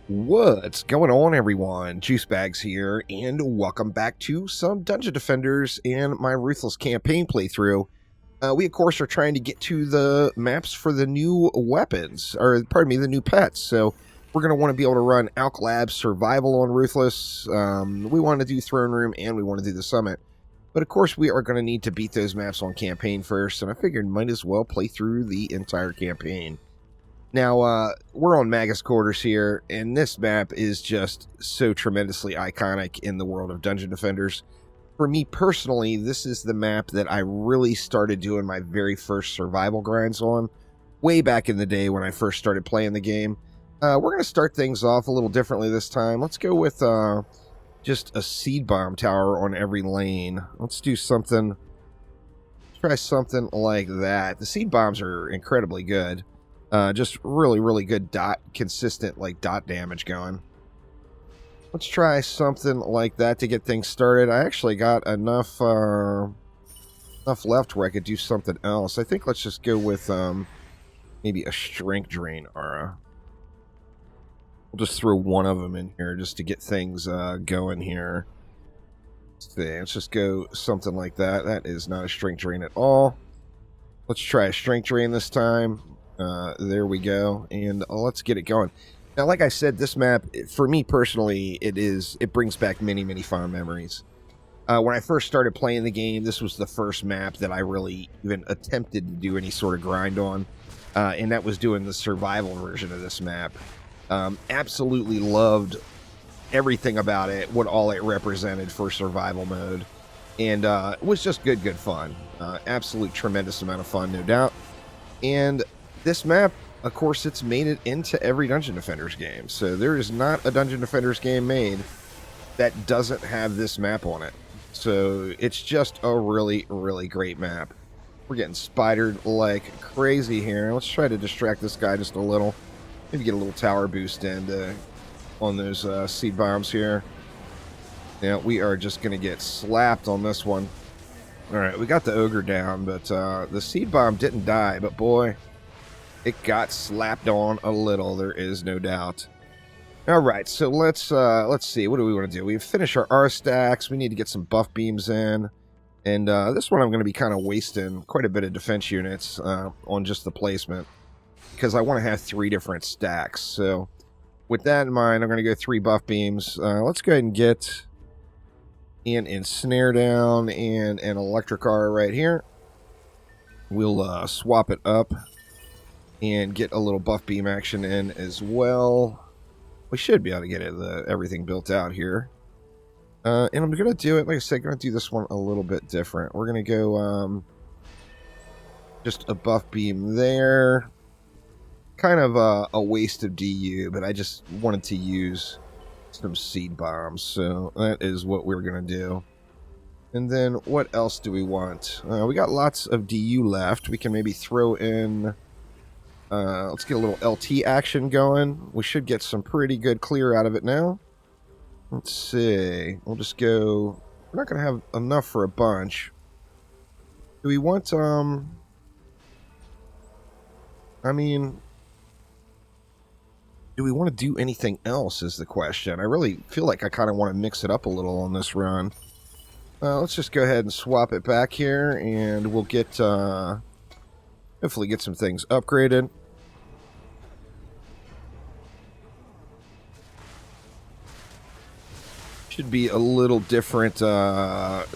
What's going on, everyone? Juice Bags here, and welcome back to some Dungeon Defenders and my Ruthless campaign playthrough. We, of course, are trying to get to the maps for the new weapons, or pardon me, the new pets. So we're going to want to be able to run Alk Lab Survival on Ruthless. We want to do Throne Room, and we want to do the Summit. But, of course, we are going to need to beat those maps on campaign first, and I figured might as well play through the entire campaign. Now, we're on Magus quarters here, and this map is just so tremendously iconic in the world of Dungeon Defenders. For me personally, this is the map that I really started doing my very first survival grinds on, way back in the day when I first started playing the game. We're going to start things off a little differently this time. Let's go with just a seed bomb tower on every lane. Let's do something, try something like that. The seed bombs are incredibly good. Just really good consistent dot damage going. Let's try something like that to get things started. I actually got enough left where I could do something else. I think let's just go with maybe a strength drain aura. We'll just throw one of them in here just to get things going here. Let's just go something like that. That is not a strength drain at all. Let's try a strength drain this time. There we go, and let's get it going. Now, like I said, this map, for me personally, it brings back many fond memories. When I first started playing the game, this was the first map that I really even attempted to do any sort of grind on, and that was doing the survival version of this map. Absolutely loved everything about it, what all it represented for survival mode, and it was just good fun. Absolute tremendous amount of fun, no doubt. And this map, of course, it's made it into every Dungeon Defenders game. So there is not a Dungeon Defenders game made that doesn't have this map on it. So it's just a really great map. We're getting spidered like crazy here. Let's try to distract this guy just a little. Maybe get a little tower boost in on those seed bombs here. Now, we are just going to get slapped on this one. All right, we got the ogre down, but the seed bomb didn't die. But boy, it got slapped on a little, there is no doubt. All right, so let's see. What do we want to do? We've finished our R stacks. We need to get some buff beams in. And this one I'm going to be kind of wasting quite a bit of defense units on just the placement, because I want to have 3 different stacks. So with that in mind, I'm going to go 3 buff beams. Let's go ahead and get an ensnare down and an electric aura right here. We'll swap it up and get a little buff beam action in as well. We should be able to get everything built out here. And I'm going to do it, like I said, going to do this one a little bit different. We're going to go just a buff beam there. Kind of a waste of DU, but I just wanted to use some seed bombs, so that is what we're going to do. And then what else do we want? We got lots of DU left. We can maybe throw in... let's get a little LT action going. We should get some pretty good clear out of it now. Let's see. We'll just go... We're not going to have enough for a bunch. Do we want, I mean... Do we want to do anything else is the question. I really feel like I kind of want to mix it up a little on this run. Let's just go ahead and swap it back here, and we'll get, hopefully get some things upgraded. Should be a little different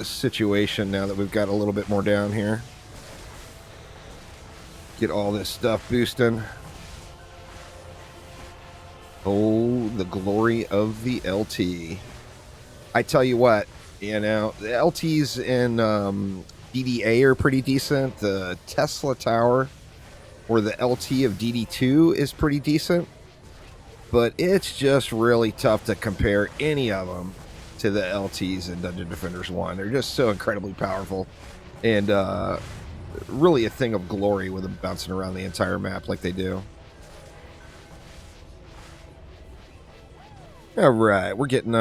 situation now that we've got a little bit more down here. Get all this stuff boosting. Oh, the glory of the LT. I tell you what, you know, the LTs in DD1 are pretty decent. The Tesla Tower or the LT of DD2 is pretty decent. But it's just really tough to compare any of them to the LTs in Dungeon Defenders 1. They're just so incredibly powerful. And really a thing of glory with them bouncing around the entire map like they do. All right, we're getting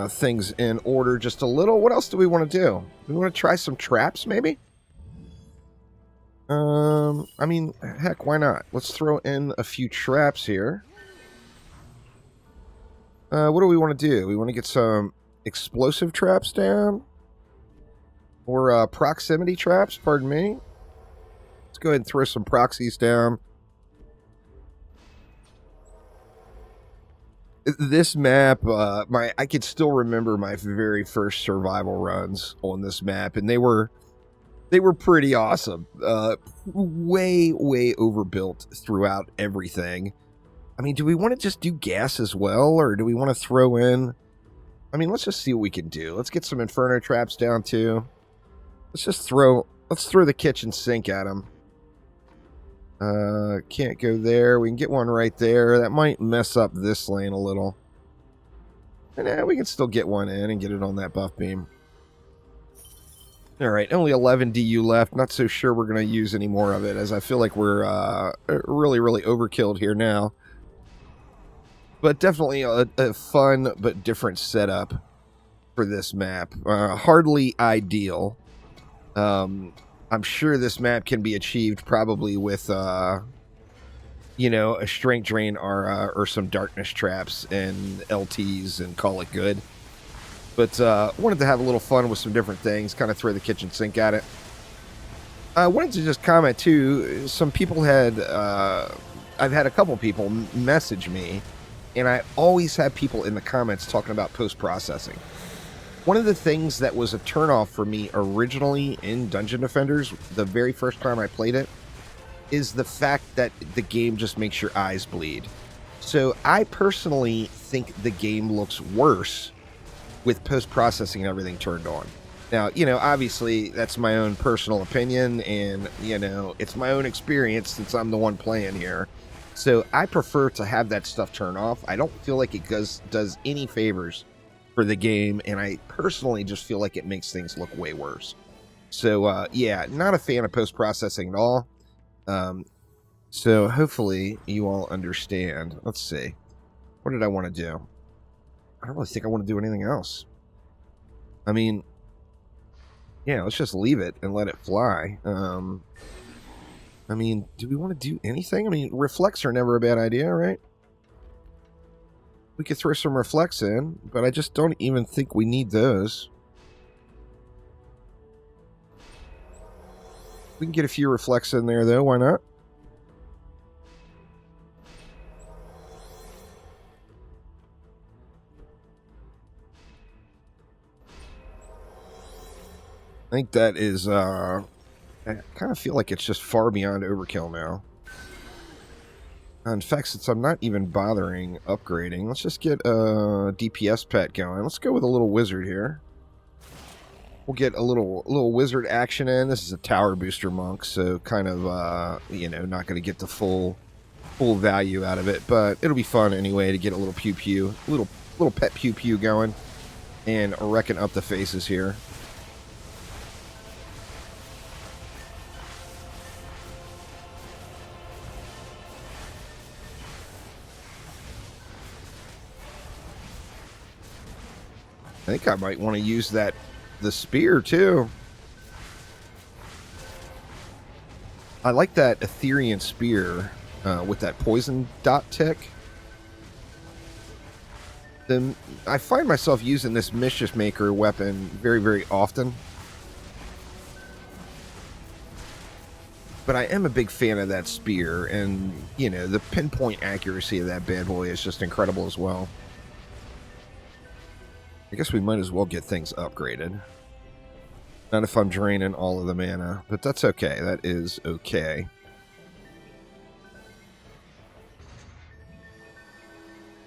things in order just a little. What else do we want to do? We want to try some traps, maybe? I mean, heck, why not? Let's throw in a few traps here. What do we want to do? We want to get some explosive traps down? Or proximity traps, pardon me. Let's go ahead and throw some proxies down. This map, I could still remember my very first survival runs on this map, and they were pretty awesome. Way overbuilt throughout everything. I mean, do we want to just do gas as well, or do we want to throw in? I mean, let's just see what we can do. Let's get some inferno traps down too. Let's throw the kitchen sink at them. Can't go there. We can get one right there. That might mess up this lane a little. And we can still get one in and get it on that buff beam. Alright, only 11 DU left. Not so sure we're going to use any more of it, as I feel like we're really overkilled here now. But definitely a fun but different setup for this map. Hardly ideal. I'm sure this map can be achieved probably with, you know, a strength drain or some darkness traps and LTs and call it good. But wanted to have a little fun with some different things, kind of throw the kitchen sink at it. I wanted to just comment too, some people had, I've had a couple people message me, and I always have people in the comments talking about post-processing. One of the things that was a turnoff for me originally in Dungeon Defenders, the very first time I played it, is the fact that the game just makes your eyes bleed. So I personally think the game looks worse with post-processing and everything turned on. Now, you know, obviously that's my own personal opinion, and, you know, it's my own experience since I'm the one playing here. So I prefer to have that stuff turn off. I don't feel like it does any favors for the game, and I personally just feel like it makes things look way worse. So, yeah, not a fan of post-processing at all. So hopefully you all understand. Let's see. What did I want to do? I don't really think I want to do anything else. I mean, yeah, let's just leave it and let it fly. I mean, do we want to do anything? I mean, reflects are never a bad idea, right? We could throw some reflects in, but I just don't even think we need those. We can get a few reflects in there, though. Why not? I think that is, I kind of feel like it's just far beyond overkill now. In fact, since I'm not even bothering upgrading, let's just get a DPS pet going. Let's go with a little wizard here. We'll get a little wizard action in. This is a tower booster monk, so kind of, you know, not going to get the full value out of it, but it'll be fun anyway to get a little pew-pew, little pet pew-pew going, and wrecking up the faces here. I think I might want to use the spear too. I like that Etherean spear with that poison dot tick. Then I find myself using this Mischief Maker weapon very often. But I am a big fan of that spear, and, you know, the pinpoint accuracy of that bad boy is just incredible as well. I guess we might as well get things upgraded. Not if I'm draining all of the mana, but that's okay. That is okay.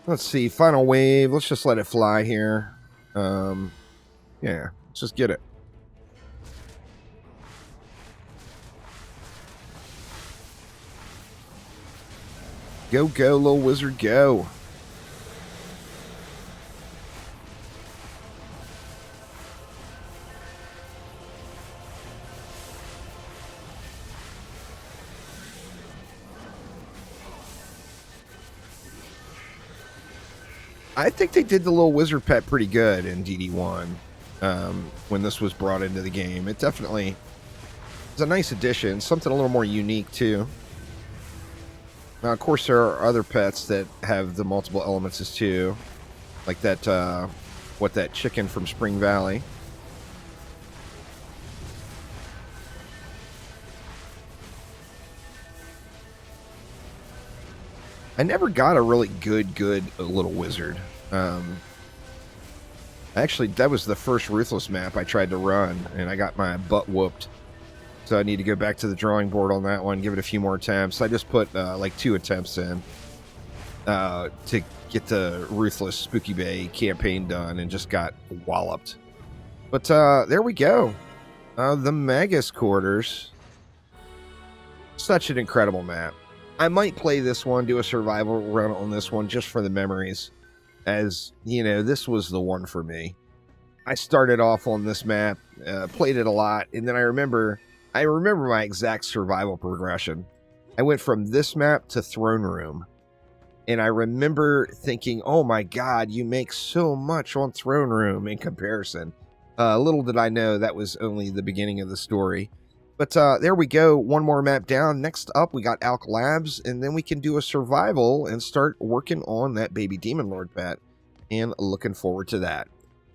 Let's see. Final wave. Let's just let it fly here. Yeah, let's just get it. Go, little wizard, go. I think they did the little wizard pet pretty good in DD1 when this was brought into the game. It definitely is a nice addition, something a little more unique too. Now, of course, there are other pets that have the multiple elements too. Like that, that chicken from Spring Valley. I never got a really good little wizard. Actually, that was the first Ruthless map I tried to run, and I got my butt whooped. So I need to go back to the drawing board on that one, give it a few more attempts. I just put like 2 attempts in to get the Ruthless Spooky Bay campaign done, and just got walloped. But there we go. The Magus Quarters. Such an incredible map. I might play this one, do a survival run on this one just for the memories. As, you know, this was the one for me. I started off on this map, played it a lot, and then I remember my exact survival progression. I went from this map to Throne Room, and I remember thinking, oh my god, you make so much on Throne Room in comparison. Little did I know that was only the beginning of the story. But there we go, one more map down. Next up, we got Alk Labs, and then we can do a survival and start working on that baby Demon Lord pet. And looking forward to that.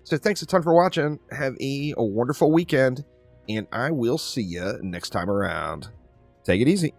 So thanks a ton for watching. Have a wonderful weekend, and I will see you next time around. Take it easy.